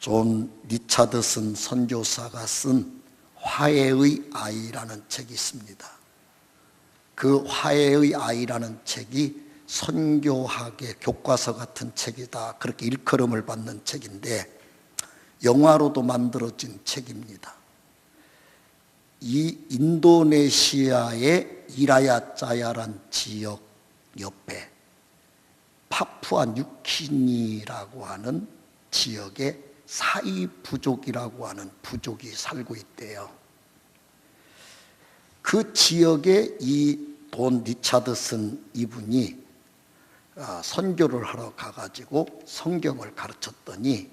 존 리차드슨 선교사가 쓴 화해의 아이라는 책이 있습니다. 그 화해의 아이라는 책이 선교학의 교과서 같은 책이다, 그렇게 일컬음을 받는 책인데 영화로도 만들어진 책입니다. 이 인도네시아의 이라야자야란 지역 옆에 파푸아 뉴기니라고 하는 지역에 사이 부족이라고 하는 부족이 살고 있대요. 그 지역에 이 돈 리차드슨 이분이 선교를 하러 가가지고 성경을 가르쳤더니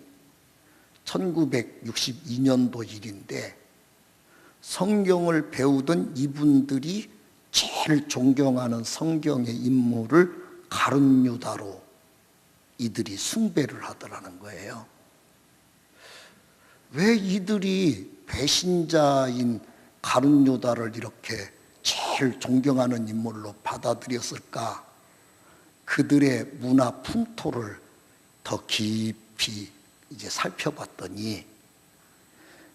1962년도 일인데 성경을 배우던 이분들이 제일 존경하는 성경의 인물을 가룟 유다로 이들이 숭배를 하더라는 거예요. 왜 이들이 배신자인 가룟 유다를 이렇게 제일 존경하는 인물로 받아들였을까? 그들의 문화 풍토를 더 깊이 이제 살펴봤더니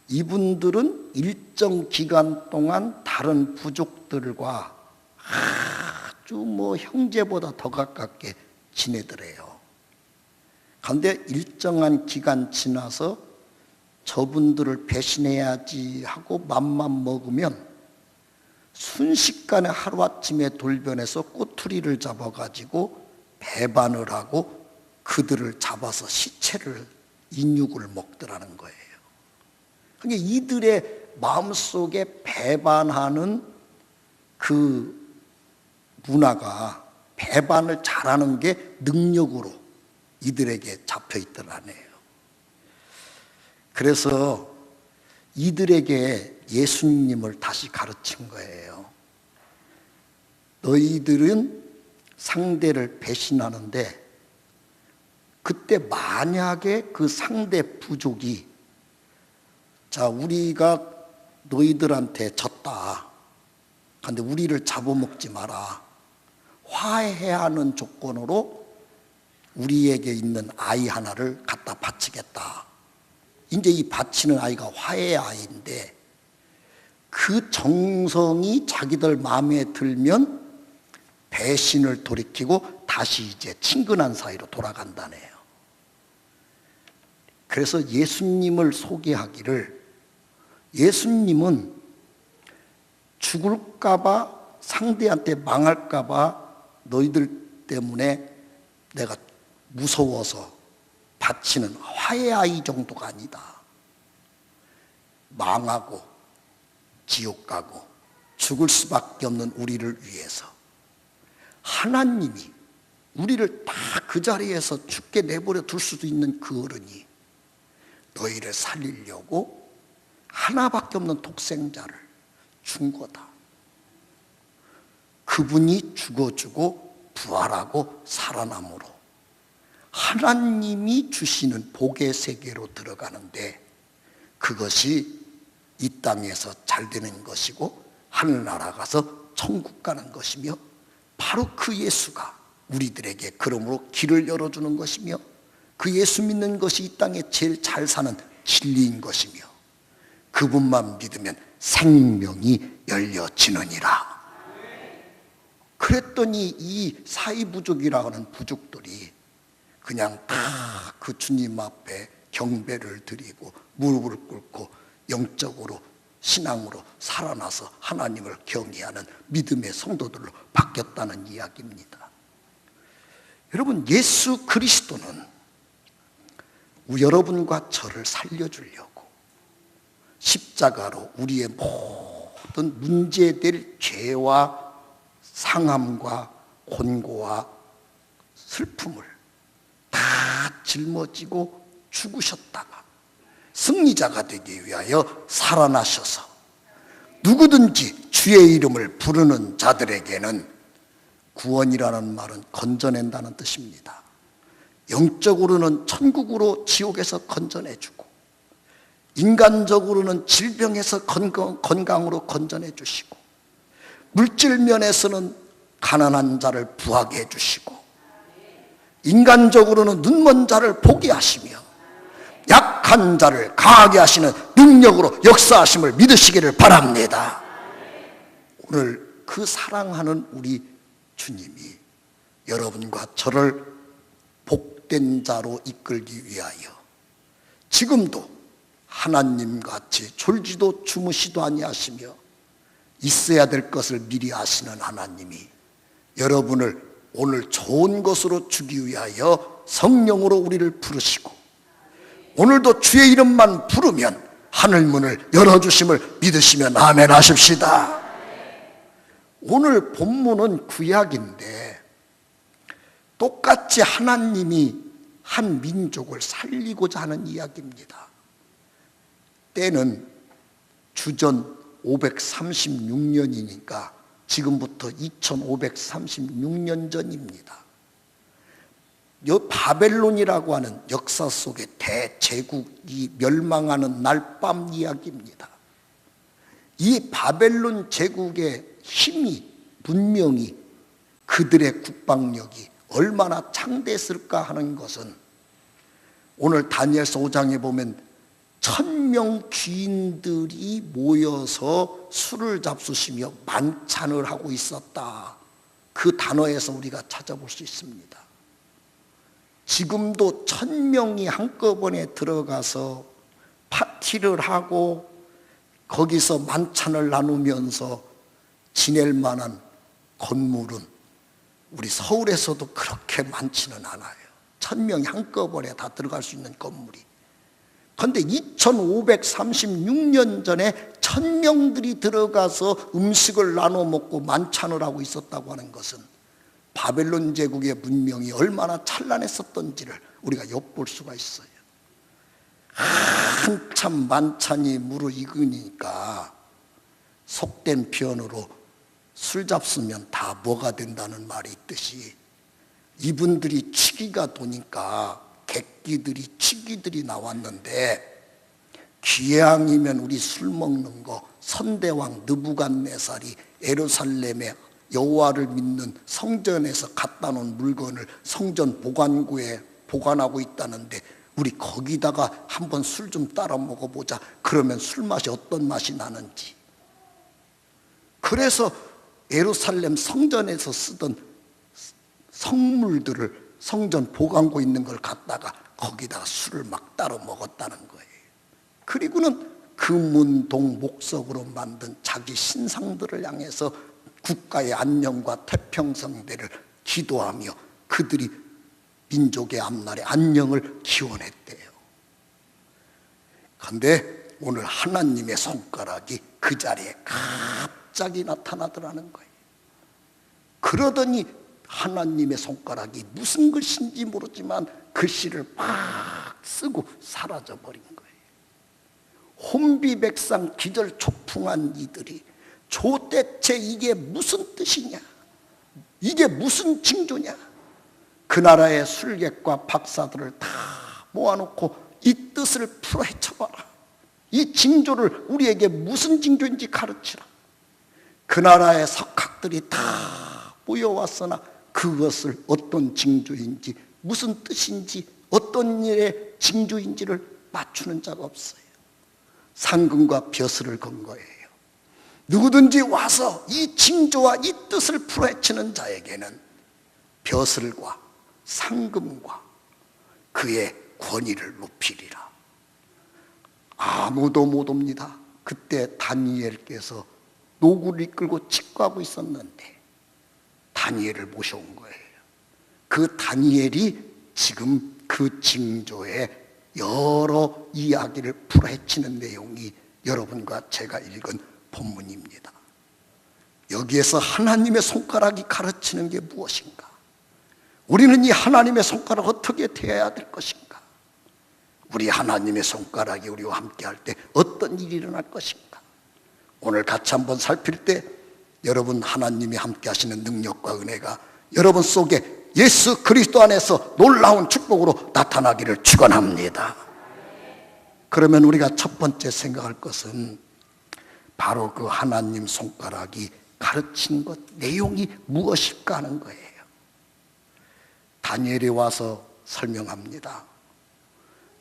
이분들은 일정 기간 동안 다른 부족들과 아주 형제보다 더 가깝게 지내더래요. 그런데 일정한 기간 지나서 저분들을 배신해야지 하고 맘만 먹으면 순식간에 하루아침에 돌변해서 꼬투리를 잡아가지고 배반을 하고 그들을 잡아서 시체를 인육을 먹더라는 거예요. 그러니까 이들의 마음속에 배반하는 그 문화가 배반을 잘하는 게 능력으로 이들에게 잡혀 있더라네요. 그래서 이들에게 예수님을 다시 가르친 거예요. 너희들은 상대를 배신하는데 그때 만약에 그 상대 부족이 자, 우리가 너희들한테 졌다. 근데 우리를 잡아먹지 마라. 화해해야 하는 조건으로 우리에게 있는 아이 하나를 갖다 바치겠다. 이제 이 바치는 아이가 화해의 아이인데 그 정성이 자기들 마음에 들면 배신을 돌이키고 다시 이제 친근한 사이로 돌아간다네요. 그래서 예수님을 소개하기를 예수님은 죽을까봐 상대한테 망할까봐 너희들 때문에 내가 무서워서 바치는 화해의 아이 정도가 아니다. 망하고 지옥 가고 죽을 수밖에 없는 우리를 위해서 하나님이 우리를 다 그 자리에서 죽게 내버려 둘 수도 있는 그 어른이 너희를 살리려고 하나밖에 없는 독생자를 준 거다. 그분이 죽어주고 부활하고 살아남으로 하나님이 주시는 복의 세계로 들어가는데 그것이 이 땅에서 잘 되는 것이고 하늘나라 가서 천국 가는 것이며 바로 그 예수가 우리들에게 그러므로 길을 열어주는 것이며 그 예수 믿는 것이 이 땅에 제일 잘 사는 진리인 것이며 그분만 믿으면 생명이 열려지느니라. 그랬더니 이 사이부족이라고 하는 부족들이 그냥 다 그 주님 앞에 경배를 드리고 무릎을 꿇고 영적으로 신앙으로 살아나서 하나님을 경외하는 믿음의 성도들로 바뀌었다는 이야기입니다. 여러분, 예수 그리스도는 여러분과 저를 살려주려고 십자가로 우리의 모든 문제될 죄와 상함과 곤고와 슬픔을 다 짊어지고 죽으셨다가 승리자가 되기 위하여 살아나셔서 누구든지 주의 이름을 부르는 자들에게는 구원이라는 말은 건져낸다는 뜻입니다. 영적으로는 천국으로 지옥에서 건져내주고 인간적으로는 질병에서 건강으로 건져내주시고 물질 면에서는 가난한 자를 부하게 해주시고 인간적으로는 눈먼 자를 보게 하시며 약한 자를 강하게 하시는 능력으로 역사하심을 믿으시기를 바랍니다. 오늘 그 사랑하는 우리 주님이 여러분과 저를 복된 자로 이끌기 위하여 지금도 하나님같이 졸지도 주무시도 아니하시며 있어야 될 것을 미리 아시는 하나님이 여러분을 오늘 좋은 것으로 주기 위하여 성령으로 우리를 부르시고 오늘도 주의 이름만 부르면 하늘문을 열어주심을 믿으시면 아멘 하십시다. 오늘 본문은 구약인데 똑같이 하나님이 한 민족을 살리고자 하는 이야기입니다. 때는 주전 536년이니까 지금부터 2536년 전입니다. 바벨론이라고 하는 역사 속의 대제국이 멸망하는 날밤 이야기입니다. 이 바벨론 제국의 힘이, 문명이, 그들의 국방력이 얼마나 창대했을까 하는 것은 오늘 다니엘서 5장에 보면 1000명 귀인들이 모여서 술을 잡수시며 만찬을 하고 있었다. 그 단어에서 우리가 찾아볼 수 있습니다. 지금도 1000명이 한꺼번에 들어가서 파티를 하고 거기서 만찬을 나누면서 지낼 만한 건물은 우리 서울에서도 그렇게 많지는 않아요. 1000명이 한꺼번에 다 들어갈 수 있는 건물이. 그런데 2536년 전에 1000명들이 들어가서 음식을 나눠 먹고 만찬을 하고 있었다고 하는 것은 바벨론 제국의 문명이 얼마나 찬란했었던지를 우리가 엿볼 수가 있어요. 한참 만찬이 무르익으니까 속된 표현으로 술 잡수면 다 뭐가 된다는 말이 있듯이 이분들이 취기가 도니까 객기들이 취기들이 나왔는데 기왕이면 우리 술 먹는 거 선대왕 느부갓네살이 예루살렘에 여호와를 믿는 성전에서 갖다 놓은 물건을 성전 보관구에 보관하고 있다는데 우리 거기다가 한번 술 좀 따라 먹어보자. 그러면 술 맛이 어떤 맛이 나는지. 그래서 예루살렘 성전에서 쓰던 성물들을 성전 보관고 있는 걸 갖다가 거기다가 술을 막 따로 먹었다는 거예요. 그리고는 금은동 목석으로 만든 자기 신상들을 향해서 국가의 안녕과 태평성대를 기도하며 그들이 민족의 앞날의 안녕을 기원했대요. 그런데 오늘 하나님의 손가락이 그 자리에 갑자기 나타나더라는 거예요. 그러더니 하나님의 손가락이 무슨 글씨인지 모르지만 글씨를 막 쓰고 사라져버린 거예요. 혼비백상 기절초풍한 이들이 도대체 이게 무슨 뜻이냐? 이게 무슨 징조냐? 그 나라의 술객과 박사들을 다 모아놓고 이 뜻을 풀어헤쳐봐라. 이 징조를 우리에게 무슨 징조인지 가르치라. 그 나라의 석학들이 다 모여왔으나 그것을 어떤 징조인지 무슨 뜻인지 어떤 일의 징조인지를 맞추는 자가 없어요. 상금과 벼슬을 건 거예요. 누구든지 와서 이 징조와 이 뜻을 풀어헤치는 자에게는 벼슬과 상금과 그의 권위를 높이리라. 아무도 못 옵니다. 그때 다니엘께서 노구를 이끌고 직구하고 있었는데 다니엘을 모셔온 거예요. 그 다니엘이 지금 그 징조의 여러 이야기를 풀어헤치는 내용이 여러분과 제가 읽은 본문입니다. 여기에서 하나님의 손가락이 가르치는 게 무엇인가? 우리는 이 하나님의 손가락 어떻게 대해야 될 것인가? 우리 하나님의 손가락이 우리와 함께 할 때 어떤 일이 일어날 것인가? 오늘 같이 한번 살필 때 여러분 하나님이 함께 하시는 능력과 은혜가 여러분 속에 예수 그리스도 안에서 놀라운 축복으로 나타나기를 축원합니다. 그러면 우리가 첫 번째 생각할 것은 바로 그 하나님 손가락이 가르친 것, 내용이 무엇일까 하는 거예요. 다니엘이 와서 설명합니다.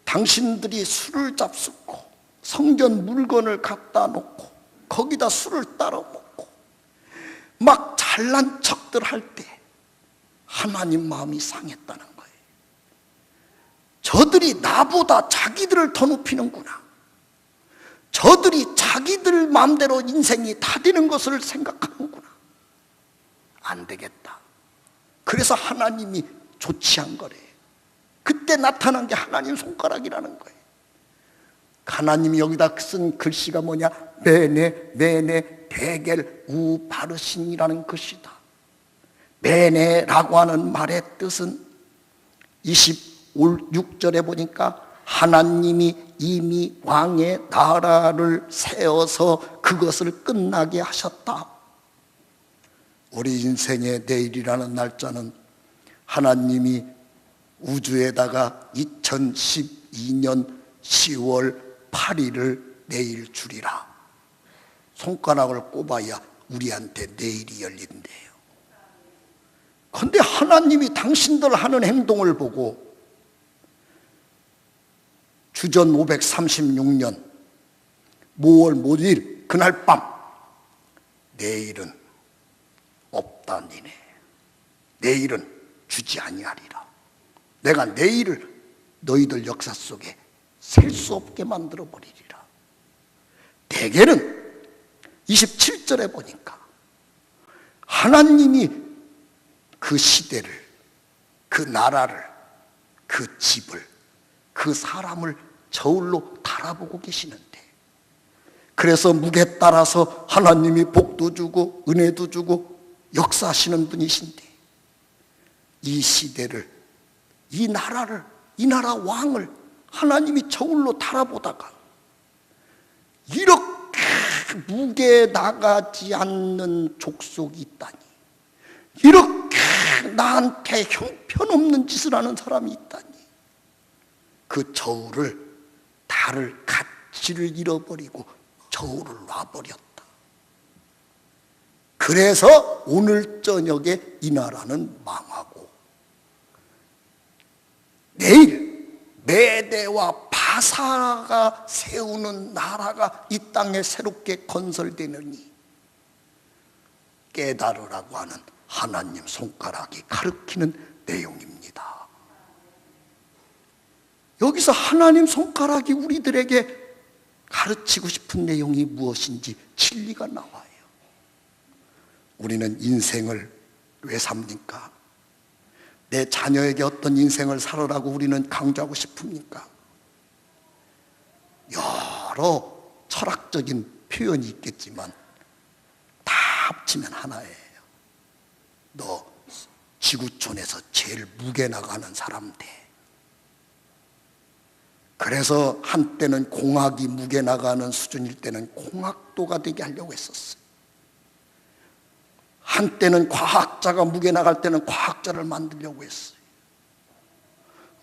당신들이 술을 잡수고 성전 물건을 갖다 놓고 거기다 술을 따라 먹고 막 잘난 척들 할 때 하나님 마음이 상했다는 거예요. 저들이 나보다 자기들을 더 높이는구나. 저들이 자기들 마음대로 인생이 다 되는 것을 생각하는구나. 안 되겠다. 그래서 하나님이 조치한 거래요. 그때 나타난 게 하나님 손가락이라는 거예요. 하나님이 여기다 쓴 글씨가 뭐냐? 메네 베겔 우바르신이라는 것이다. 메네라고 하는 말의 뜻은 26절에 보니까 하나님이 이미 왕의 나라를 세워서 그것을 끝나게 하셨다. 우리 인생의 내일이라는 날짜는 하나님이 우주에다가 2012년 10월 8일을 내일 주리라. 손가락을 꼽아야 우리한테 내일이 열린대요. 그런데 하나님이 당신들 하는 행동을 보고 주전 536년 5월 5일 그날 밤 내일은 없다니네. 내일은 주지 아니하리라. 내가 내일을 너희들 역사 속에 셀 수 없게 만들어 버리리라. 대개는 27절에 보니까 하나님이 그 시대를, 그 나라를, 그 집을, 그 사람을 저울로 달아보고 계시는데, 그래서 무게 따라서 하나님이 복도 주고 은혜도 주고 역사하시는 분이신데, 이 시대를, 이 나라를, 이 나라 왕을 하나님이 저울로 달아보다가 이렇게 무게 나가지 않는 족속이 있다니, 이렇게 나한테 형편없는 짓을 하는 사람이 있다니, 그 저울을 달을 가치를 잃어버리고 저울을 놔버렸다. 그래서 오늘 저녁에 이 나라는 망하고 내일 메대와 바사가 세우는 나라가 이 땅에 새롭게 건설되느니 깨달으라고 하는 하나님 손가락이 가르치는 내용입니다. 여기서 하나님 손가락이 우리들에게 가르치고 싶은 내용이 무엇인지 진리가 나와요. 우리는 인생을 왜 삽니까? 내 자녀에게 어떤 인생을 살아라고 우리는 강조하고 싶습니까? 여러 철학적인 표현이 있겠지만 다 합치면 하나예요. 너 지구촌에서 제일 무게 나가는 사람 돼. 그래서 한때는 공학이 무게 나가는 수준일 때는 공학도가 되게 하려고 했었어요. 한때는 과학자가 무게 나갈 때는 과학자를 만들려고 했어요.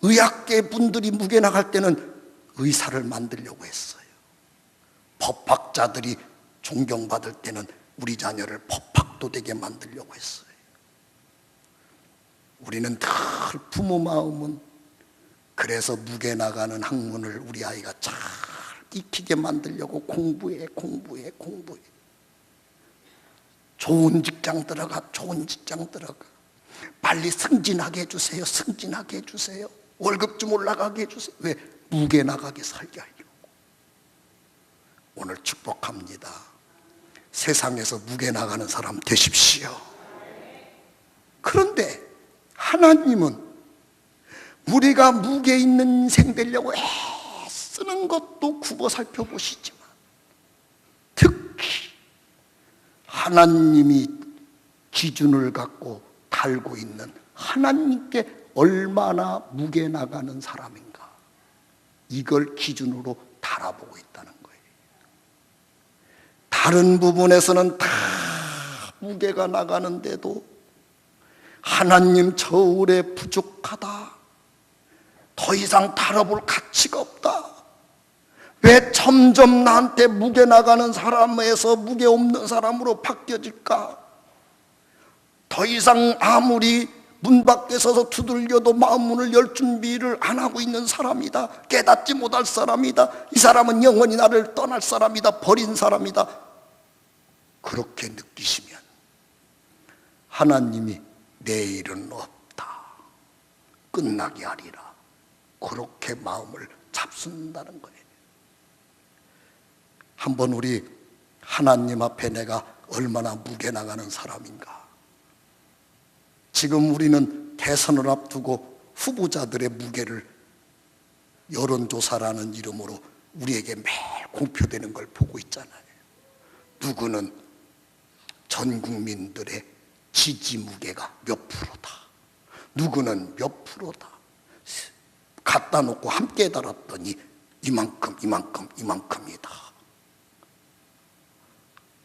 의학계 분들이 무게 나갈 때는 의사를 만들려고 했어요. 법학자들이 존경받을 때는 우리 자녀를 법학도 되게 만들려고 했어요. 우리는 늘 부모 마음은 그래서 무게 나가는 학문을 우리 아이가 잘 익히게 만들려고 공부해. 좋은 직장 들어가. 빨리 승진하게 해주세요. 월급 좀 올라가게 해주세요. 왜? 무게 나가게 살게 하려고. 오늘 축복합니다. 세상에서 무게 나가는 사람 되십시오. 그런데 하나님은 우리가 무게 있는 인생 되려고 애쓰는 것도 굽어 살펴보시지만 특히 하나님이 기준을 갖고 달고 있는 하나님께 얼마나 무게 나가는 사람인가, 이걸 기준으로 달아보고 있다는 거예요. 다른 부분에서는 다 무게가 나가는데도 하나님 저울에 부족하다, 더 이상 달아볼 가치가 없다. 왜 점점 나한테 무게 나가는 사람에서 무게 없는 사람으로 바뀌어질까? 더 이상 아무리 문 밖에 서서 두들겨도 마음 문을 열 준비를 안 하고 있는 사람이다. 깨닫지 못할 사람이다. 이 사람은 영원히 나를 떠날 사람이다. 버린 사람이다. 그렇게 느끼시면 하나님이 내일은 없다, 끝나게 하리라, 그렇게 마음을 잡순다는 거예요. 한번 우리 하나님 앞에 내가 얼마나 무게 나가는 사람인가. 지금 우리는 대선을 앞두고 후보자들의 무게를 여론조사라는 이름으로 우리에게 매일 공표되는 걸 보고 있잖아요. 누구는 전 국민들의 지지 무게가 몇 프로다, 누구는 몇 프로다, 갖다 놓고 함께 달았더니 이만큼이다.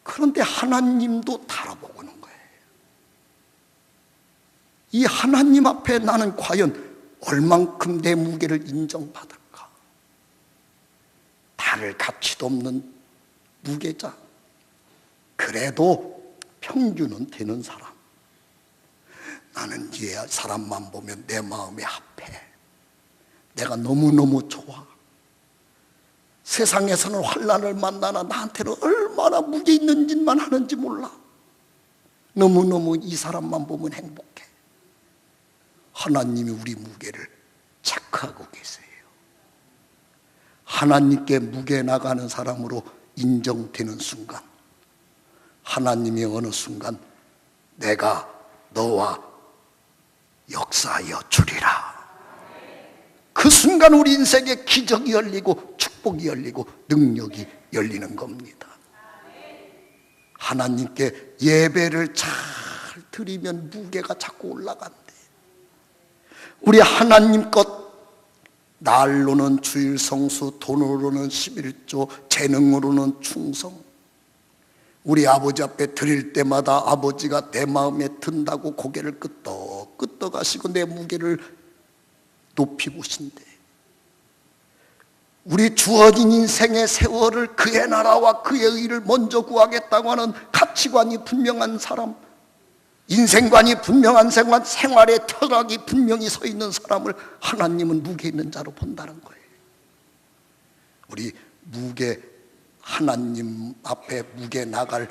그런데 하나님도 달아보고는 거예요. 이 하나님 앞에 나는 과연 얼만큼 내 무게를 인정받을까? 다를 가치도 없는 무게자, 그래도 평균은 되는 사람. 나는 이 사람만 보면 내 마음이 아파. 내가 너무너무 좋아. 세상에서는 환난을 만나나 나한테는 얼마나 무게 있는 짓만 하는지 몰라. 너무너무 이 사람만 보면 행복해. 하나님이 우리 무게를 체크하고 계세요. 하나님께 무게 나가는 사람으로 인정되는 순간, 하나님이 어느 순간 내가 너와 역사하여 주리라. 그 순간 우리 인생에 기적이 열리고 축복이 열리고 능력이 열리는 겁니다. 하나님께 예배를 잘 드리면 무게가 자꾸 올라간대. 우리 하나님 것, 날로는 주일 성수, 돈으로는 11조, 재능으로는 충성. 우리 아버지 앞에 드릴 때마다 아버지가 내 마음에 든다고 고개를 끄덕 하시고 내 무게를 높이 보신대. 우리 주어진 인생의 세월을 그의 나라와 그의 의를 먼저 구하겠다고 하는 가치관이 분명한 사람, 인생관이 분명한 생활의 철학이 분명히 서 있는 사람을 하나님은 무게 있는 자로 본다는 거예요. 우리 하나님 앞에 무게 나갈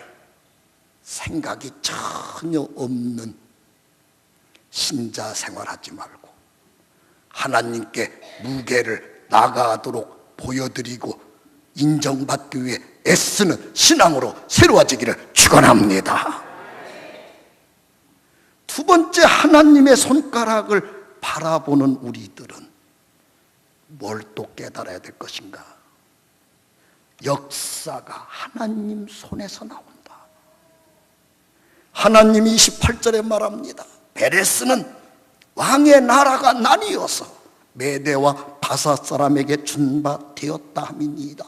생각이 전혀 없는 신자 생활하지 말고 하나님께 무게를 나가도록 보여드리고 인정받기 위해 애쓰는 신앙으로 새로워지기를 축원합니다. 두 번째, 하나님의 손가락을 바라보는 우리들은 뭘 또 깨달아야 될 것인가? 역사가 하나님 손에서 나온다. 하나님이 28절에 말합니다. 베레스는 왕의 나라가 나뉘어서 메대와 바사 사람에게 준 바 되었다 함이니이다.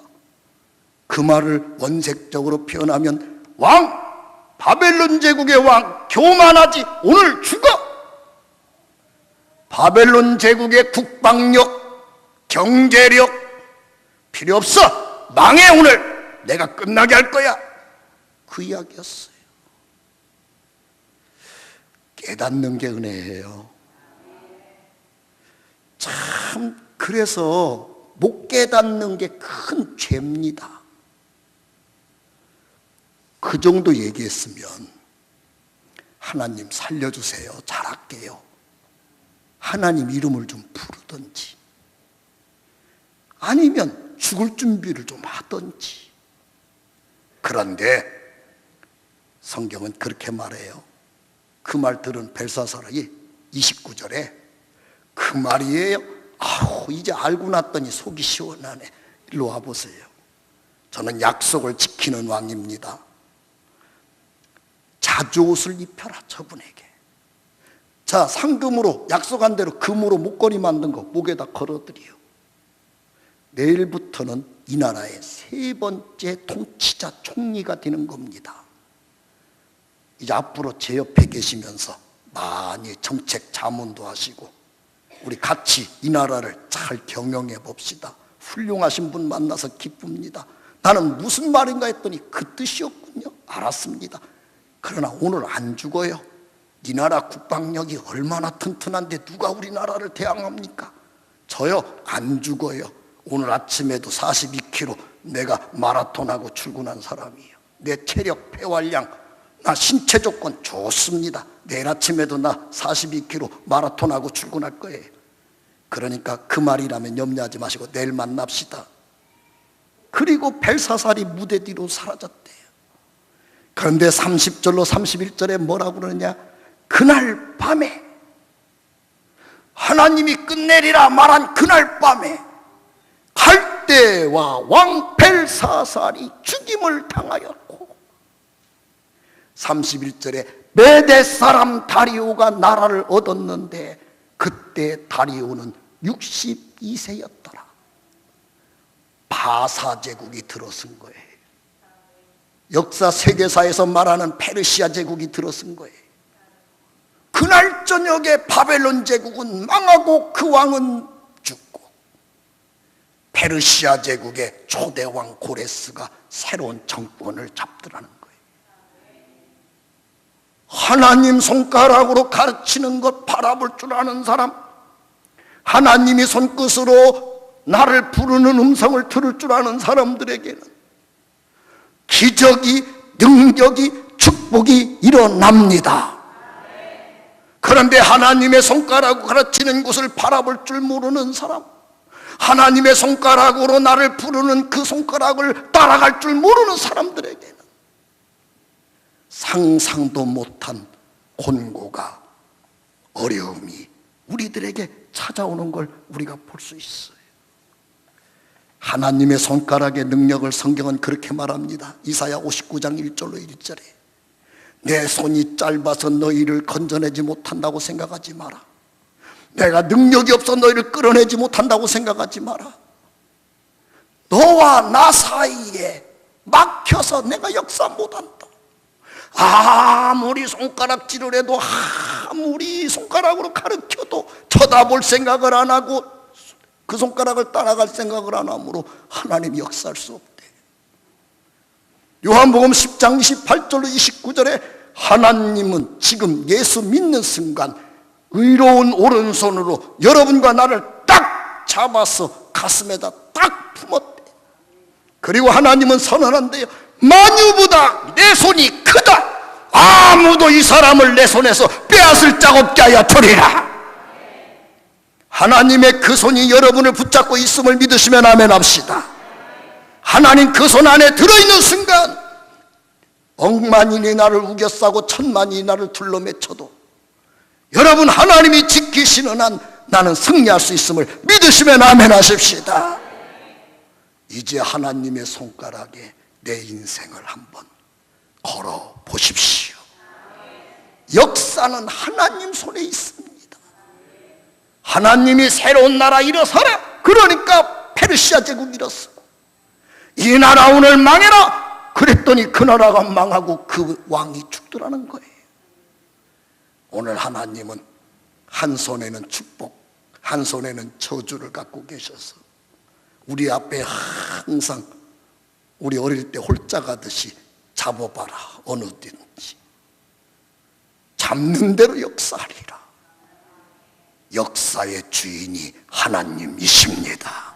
그 말을 원색적으로 표현하면 왕, 바벨론 제국의 왕, 교만하지, 오늘 죽어. 바벨론 제국의 국방력, 경제력 필요 없어. 망해. 오늘 내가 끝나게 할 거야. 그 이야기였어요. 깨닫는 게 은혜예요. 참, 그래서 못 깨닫는 게 큰 죄입니다. 그 정도 얘기했으면 하나님 살려주세요, 잘할게요, 하나님 이름을 좀 부르든지, 아니면 죽을 준비를 좀 하든지. 그런데 성경은 그렇게 말해요. 그 말 들은 벨사사락이 29절에 그 말이에요. 아우, 이제 알고 났더니 속이 시원하네. 일로 와보세요. 저는 약속을 지키는 왕입니다. 자주옷을 입혀라, 저분에게. 자, 상금으로 약속한 대로 금으로 목걸이 만든 거 목에다 걸어드려요. 내일부터는 이 나라의 세 번째 통치자, 총리가 되는 겁니다. 이제 앞으로 제 옆에 계시면서 많이 정책 자문도 하시고 우리 같이 이 나라를 잘 경영해 봅시다. 훌륭하신 분 만나서 기쁩니다. 나는 무슨 말인가 했더니 그 뜻이었군요. 알았습니다. 그러나 오늘 안 죽어요. 이 나라 국방력이 얼마나 튼튼한데 누가 우리나라를 대항합니까? 저요 안 죽어요. 오늘 아침에도 42km 내가 마라톤하고 출근한 사람이에요. 내 체력 폐활량 나 신체 조건 좋습니다. 내일 아침에도 나 42km 마라톤하고 출근할 거예요. 그러니까 그 말이라면 염려하지 마시고 내일 만납시다. 그리고 벨사살이 무대 뒤로 사라졌대요. 그런데 30절로 31절에 뭐라고 그러느냐? 그날 밤에 하나님이 끝내리라 말한 그날 밤에 갈대와 왕 벨사살이 죽임을 당하였고, 31절에 메대 사람 다리오가 나라를 얻었는데 그때 다리오는 62세였더라. 바사 제국이 들어선 거예요. 역사 세계사에서 말하는 페르시아 제국이 들어선 거예요. 그날 저녁에 바벨론 제국은 망하고 그 왕은 죽고 페르시아 제국의 초대왕 고레스가 새로운 정권을 잡더라는 거예요. 하나님 손가락으로 가르치는 것 바라볼 줄 아는 사람, 하나님이 손끝으로 나를 부르는 음성을 들을 줄 아는 사람들에게는 기적이, 능력이, 축복이 일어납니다. 그런데 하나님의 손가락으로 가르치는 것을 바라볼 줄 모르는 사람, 하나님의 손가락으로 나를 부르는 그 손가락을 따라갈 줄 모르는 사람들에게는 상상도 못한 곤고가, 어려움이 우리들에게 찾아오는 걸 우리가 볼 수 있어요. 하나님의 손가락의 능력을 성경은 그렇게 말합니다. 이사야 59장 1절로 1절에 내 손이 짧아서 너희를 건져내지 못한다고 생각하지 마라. 내가 능력이 없어 너희를 끌어내지 못한다고 생각하지 마라. 너와 나 사이에 막혀서 내가 역사 못한다. 아무리 손가락질을 해도, 아무리 손가락으로 가르쳐도 쳐다볼 생각을 안 하고 그 손가락을 따라갈 생각을 안 하므로 하나님이 역사할 수 없대. 요한복음 10장 28절로 29절에 하나님은 지금 예수 믿는 순간 의로운 오른손으로 여러분과 나를 딱 잡아서 가슴에다 딱 품었대. 그리고 하나님은 선언한대요. 만유보다 내 손이 크다. 아무도 이 사람을 내 손에서 빼앗을 자 없게 하여 주리라. 하나님의 그 손이 여러분을 붙잡고 있음을 믿으시면 아멘 합시다. 하나님 그 손 안에 들어있는 순간 억만인이 나를 우겨싸고 천만인이 나를 둘러매쳐도 여러분 하나님이 지키시는 한 나는 승리할 수 있음을 믿으시면 아멘 하십시다. 이제 하나님의 손가락에 내 인생을 한번 걸어 보십시오. 역사는 하나님 손에 있습니다. 하나님이 새로운 나라 일어서라. 그러니까 페르시아 제국 일었어. 이 나라 오늘 망해라. 그랬더니 그 나라가 망하고 그 왕이 죽더라는 거예요. 오늘 하나님은 한 손에는 축복, 한 손에는 저주를 갖고 계셔서 우리 앞에 항상 우리 어릴 때 홀짝 하듯이 잡아봐라. 어느든지 잡는 대로 역사하리라. 역사의 주인이 하나님이십니다.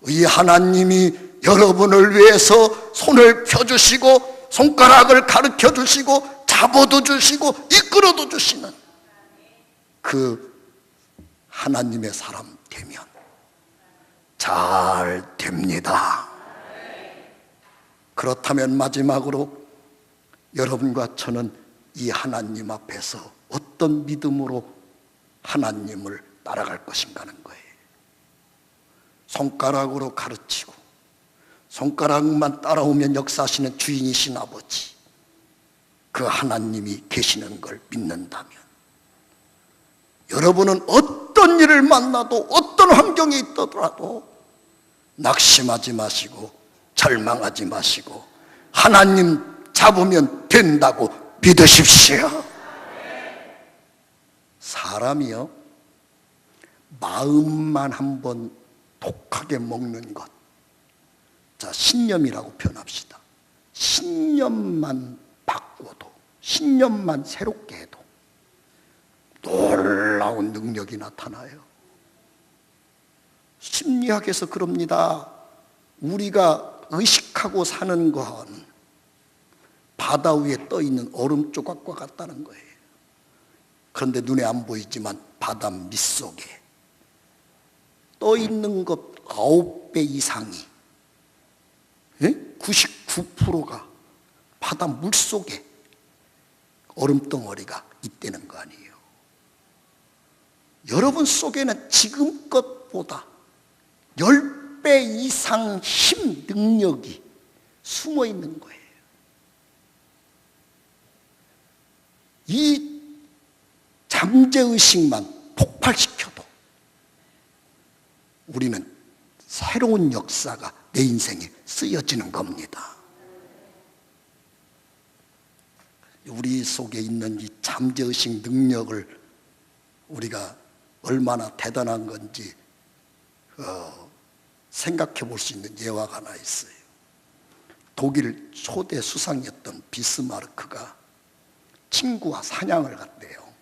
이 하나님이 여러분을 위해서 손을 펴주시고 손가락을 가르쳐 주시고 잡아도 주시고 이끌어도 주시는 그 하나님의 사람 되면 잘 됩니다. 그렇다면 마지막으로 여러분과 저는 이 하나님 앞에서 어떤 믿음으로 하나님을 따라갈 것인가 하는 거예요. 손가락으로 가르치고 손가락만 따라오면 역사하시는 주인이신 아버지, 그 하나님이 계시는 걸 믿는다면 여러분은 어떤 일을 만나도 어떤 환경에 있더라도 낙심하지 마시고 절망하지 마시고 하나님 잡으면 된다고 믿으십시오. 사람이요, 마음만 한번 독하게 먹는 것, 자 신념이라고 표현합시다. 신념만 바꿔도 신념만 새롭게 해도 놀라운 능력이 나타나요. 심리학에서 그럽니다. 우리가 의식하고 사는 건 바다 위에 떠 있는 얼음 조각과 같다는 거예요. 그런데 눈에 안 보이지만 바다 밑속에 떠 있는 것 9배 이상이 99%가 바다 물속에 얼음덩어리가 있다는 거 아니에요. 여러분 속에는 지금껏보다 10배 이상 힘, 능력이 숨어 있는 거예요. 이 잠재의식만 폭발시켜도 우리는 새로운 역사가 내 인생에 쓰여지는 겁니다. 우리 속에 있는 이 잠재의식 능력을 우리가 얼마나 대단한 건지 생각해 볼 수 있는 예화가 하나 있어요. 독일 초대 수상이었던 비스마르크가 친구와 사냥을 갔대요.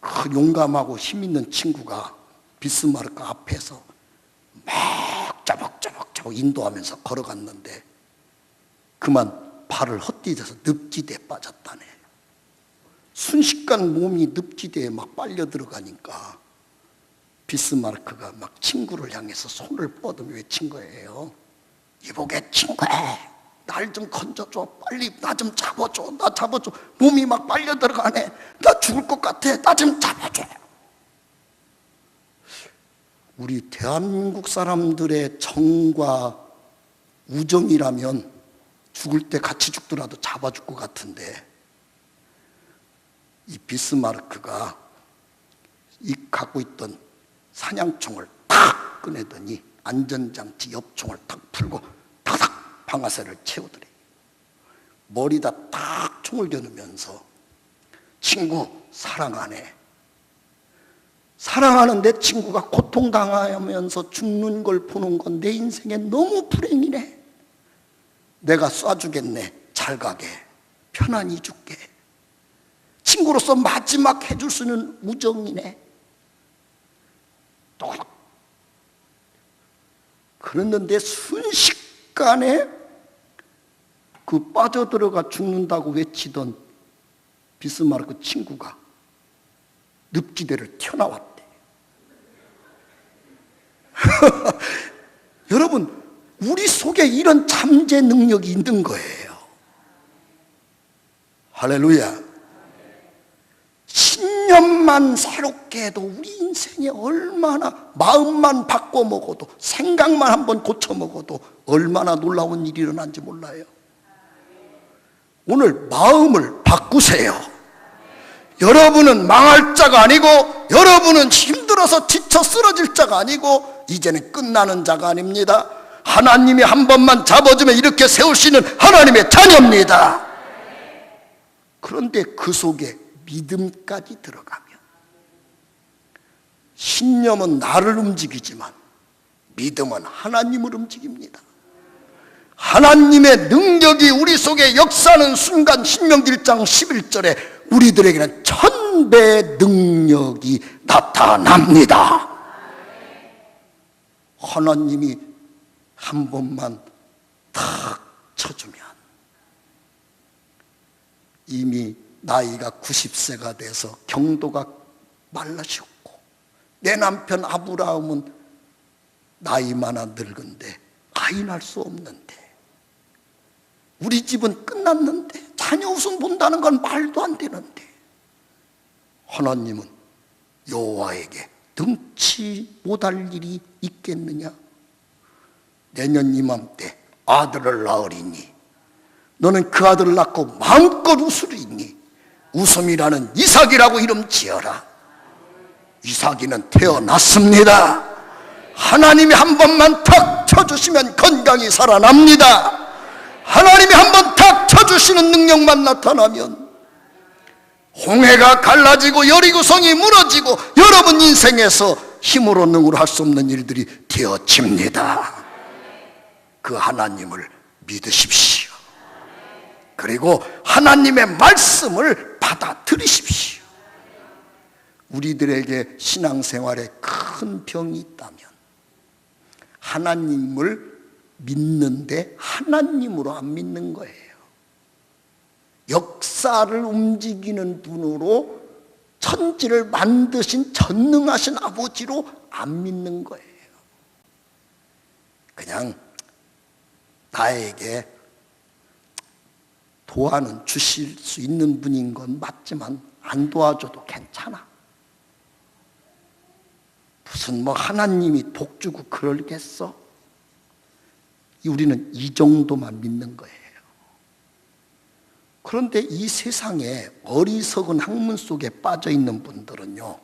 그 용감하고 힘 있는 친구가 비스마르크 앞에서 막 짜박짜박 인도하면서 걸어갔는데 그만 발을 헛디뎌서 늪지대에 빠졌다네. 순식간 몸이 늪지대에 막 빨려 들어가니까 비스마르크가 막 친구를 향해서 손을 뻗으며 외친 거예요. 이보게 친구야, 날 좀 건져줘. 빨리 나 좀 잡아줘. 나 잡아줘. 몸이 막 빨려 들어가네. 나 죽을 것 같아. 나 좀 잡아줘. 우리 대한민국 사람들의 정과 우정이라면 죽을 때 같이 죽더라도 잡아줄 것 같은데 이 비스마르크가 이 갖고 있던 사냥총을 탁 꺼내더니 안전장치 옆총을 탁 풀고 타닥 방아쇠를 채우더래. 머리다 딱 총을 겨누면서 친구 사랑하네. 사랑하는 내 친구가 고통당하면서 죽는 걸 보는 건 내 인생에 너무 불행이네. 내가 쏴주겠네. 잘 가게. 편안히 줄게. 친구로서 마지막 해줄 수 있는 우정이네. 또 그랬는데 순식간에 그 빠져들어가 죽는다고 외치던 비스마르크 친구가 늪지대를 튀어나왔대. 여러분, 우리 속에 이런 잠재 능력이 있는 거예요. 할렐루야. 신념만 새롭게 해도 우리 인생에 얼마나, 마음만 바꿔 먹어도, 생각만 한번 고쳐 먹어도 얼마나 놀라운 일이 일어난지 몰라요. 오늘 마음을 바꾸세요. 여러분은 망할 자가 아니고, 여러분은 힘들어서 지쳐 쓰러질 자가 아니고, 이제는 끝나는 자가 아닙니다. 하나님이 한 번만 잡아주면 이렇게 세울 수 있는 하나님의 자녀입니다. 그런데 그 속에 믿음까지 들어가면, 신념은 나를 움직이지만 믿음은 하나님을 움직입니다. 하나님의 능력이 우리 속에 역사하는 순간 신명기 1장 11절에 우리들에게는 1000배의 능력이 나타납니다. 하나님이 한 번만 탁 쳐주면, 이미 나이가 90세가 돼서 경도가 말라 죽고, 내 남편 아브라함은 나이 많아 늙은데 아이 낳을 수 없는데, 우리 집은 끝났는데 자녀 우선 본다는 건 말도 안 되는데, 하나님은 여호와에게 등치 못할 일이 있겠느냐? 내년 이맘때 아들을 낳으리니 너는 그 아들을 낳고 마음껏 웃으리니 웃음이라는 이삭이라고 이름 지어라. 이삭이는 태어났습니다. 하나님이 한 번만 탁 쳐주시면 건강히 살아납니다. 하나님이 한 번 탁 쳐주시는 능력만 나타나면 홍해가 갈라지고 여리고성이 무너지고 여러분 인생에서 힘으로 능으로 할 수 없는 일들이 되어집니다. 그 하나님을 믿으십시오. 그리고 하나님의 말씀을 받아들이십시오. 우리들에게 신앙생활에 큰 병이 있다면 하나님을 믿는데 하나님으로 안 믿는 거예요. 역사를 움직이는 분으로 천지를 만드신 전능하신 아버지로 안 믿는 거예요. 그냥 나에게 도와는 주실 수 있는 분인 건 맞지만 안 도와줘도 괜찮아. 무슨 뭐 하나님이 복 주고 그러겠어? 우리는 이 정도만 믿는 거예요. 그런데 이 세상에 어리석은 학문 속에 빠져 있는 분들은요,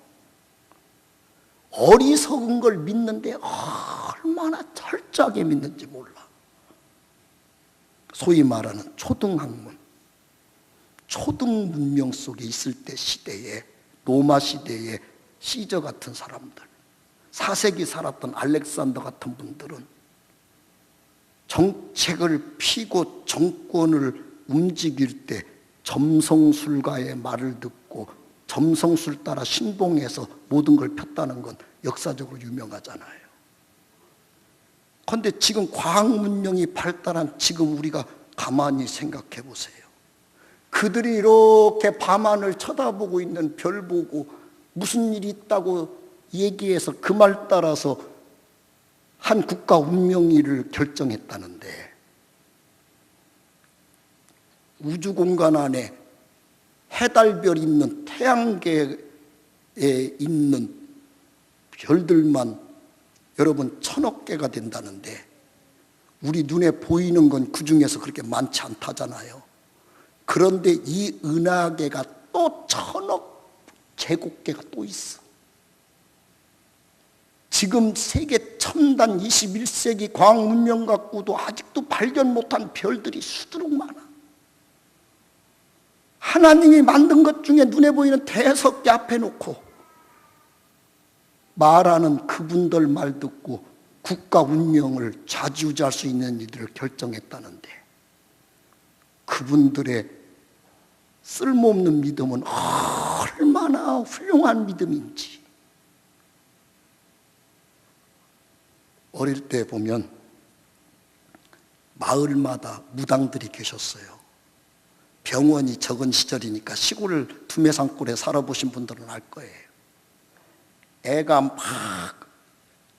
어리석은 걸 믿는데 얼마나 철저하게 믿는지 몰라. 소위 말하는 초등학문, 초등 문명 속에 있을 때 시대에, 로마 시대에 시저 같은 사람들, 4세기 살았던 알렉산더 같은 분들은 정책을 피고 정권을 움직일 때 점성술가의 말을 듣고 점성술 따라 신봉해서 모든 걸 폈다는 건 역사적으로 유명하잖아요. 그런데 지금 과학문명이 발달한 지금 우리가 가만히 생각해 보세요. 그들이 이렇게 밤하늘 쳐다보고 있는 별 보고 무슨 일이 있다고 얘기해서 그 말 따라서 한 국가 운명일을 결정했다는데, 우주공간 안에 해달별이 있는 태양계에 있는 별들만 여러분 1000억 개가 된다는데, 우리 눈에 보이는 건 그 중에서 그렇게 많지 않다잖아요. 그런데 이 은하계가 또 1000억 제곱계가 또 있어. 지금 세계 첨단 21세기 과학 문명 갖고도 아직도 발견 못한 별들이 수두룩 많아. 하나님이 만든 것 중에 눈에 보이는 대석계 앞에 놓고 말하는 그분들 말 듣고 국가 운명을 좌지우지할 수 있는 일들을 결정했다는데, 그분들의 쓸모없는 믿음은 얼마나 훌륭한 믿음인지. 어릴 때 보면 마을마다 무당들이 계셨어요. 병원이 적은 시절이니까 시골 두메산골에 살아보신 분들은 알 거예요. 애가 막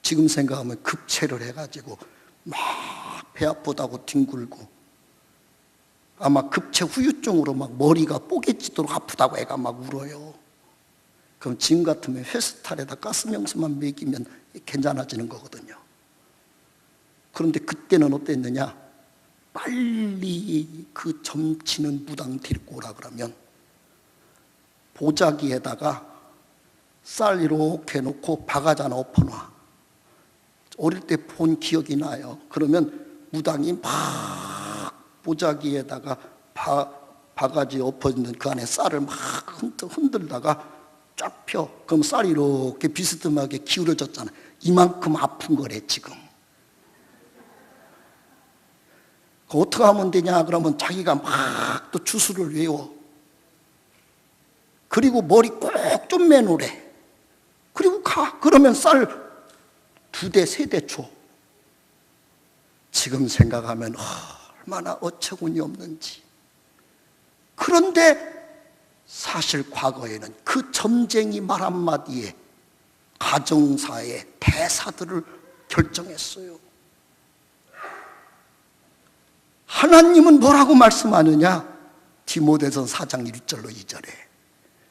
지금 생각하면 급체를 해가지고 막 배 아프다고 뒹굴고, 아마 급체 후유증으로 막 머리가 뽀개지도록 아프다고 애가 막 울어요. 그럼 지금 같으면 회스탈에다 가스명수만 먹이면 괜찮아지는 거거든요. 그런데 그때는 어땠느냐? 빨리 그 점치는 무당 데리고 오라 그러면 보자기에다가 쌀 이렇게 놓고 바가지 하나 엎어놔. 어릴 때 본 기억이 나요. 그러면 무당이 막 보자기에다가 바가지 엎어있는 그 안에 쌀을 막 흔들다가 쫙 펴. 그럼 쌀이 이렇게 비스듬하게 기울어졌잖아. 이만큼 아픈 거래 지금. 어떻게 하면 되냐 그러면 자기가 막 또 주술을 외워. 그리고 머리 꼭 좀 매놓으래. 그리고 가. 그러면 쌀 2대 3대 줘. 지금 생각하면 얼마나 어처구니 없는지. 그런데 사실 과거에는 그 점쟁이 말 한마디에 가정사의 대사들을 결정했어요. 하나님은 뭐라고 말씀하느냐? 디모데전 4장 1절로 2절에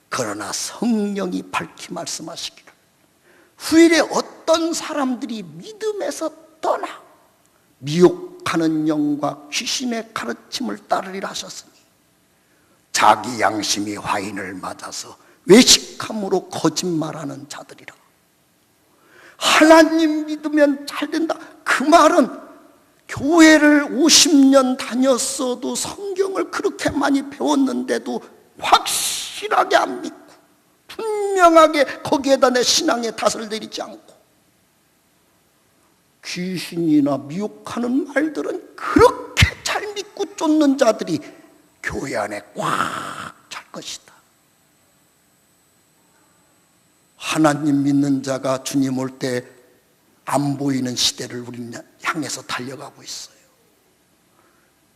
그러나 성령이 밝히 말씀하시기를 후일에 어떤 사람들이 믿음에서 떠나 미혹하는 영과 귀신의 가르침을 따르리라 하셨으니 자기 양심이 화인을 맞아서 외식함으로 거짓말하는 자들이라. 하나님 믿으면 잘 된다. 그 말은 교회를 50년 다녔어도 성경을 그렇게 많이 배웠는데도 확실하게 안 믿고 분명하게 거기에다 내 신앙의 탓을 내리지 않고 귀신이나 미혹하는 말들은 그렇게 잘 믿고 쫓는 자들이 교회 안에 꽉 찰 것이다. 하나님 믿는 자가 주님 올 때 안 보이는 시대를 우리는 향해서 달려가고 있어요.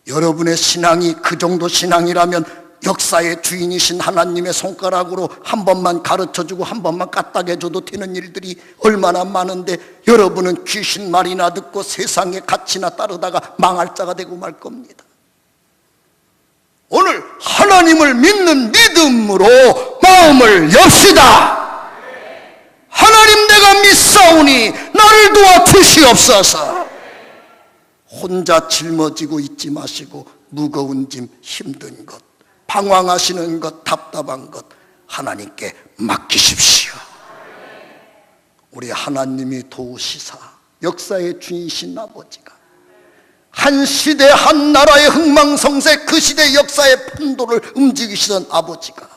여러분의 신앙이 그 정도 신앙이라면 역사의 주인이신 하나님의 손가락으로 한 번만 가르쳐주고 한 번만 까딱해줘도 되는 일들이 얼마나 많은데, 여러분은 귀신 말이나 듣고 세상의 가치나 따르다가 망할 자가 되고 말 겁니다. 오늘 하나님을 믿는 믿음으로 마음을 엽시다. 하나님, 내가 믿사오니 나를 도와주시옵소서. 혼자 짊어지고 있지 마시고 무거운 짐, 힘든 것, 방황하시는 것, 답답한 것 하나님께 맡기십시오. 우리 하나님이 도우시사 역사의 주인이신 아버지가 한 시대 한 나라의 흥망성쇠, 그 시대 역사의 판도를 움직이시던 아버지가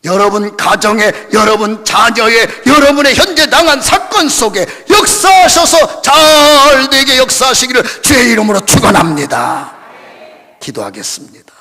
여러분 가정에, 여러분 자녀의, 여러분의 현재 당한 사건 속에 역사하셔서 잘 되게 역사하시기를 주의 이름으로 축원합니다. 기도하겠습니다.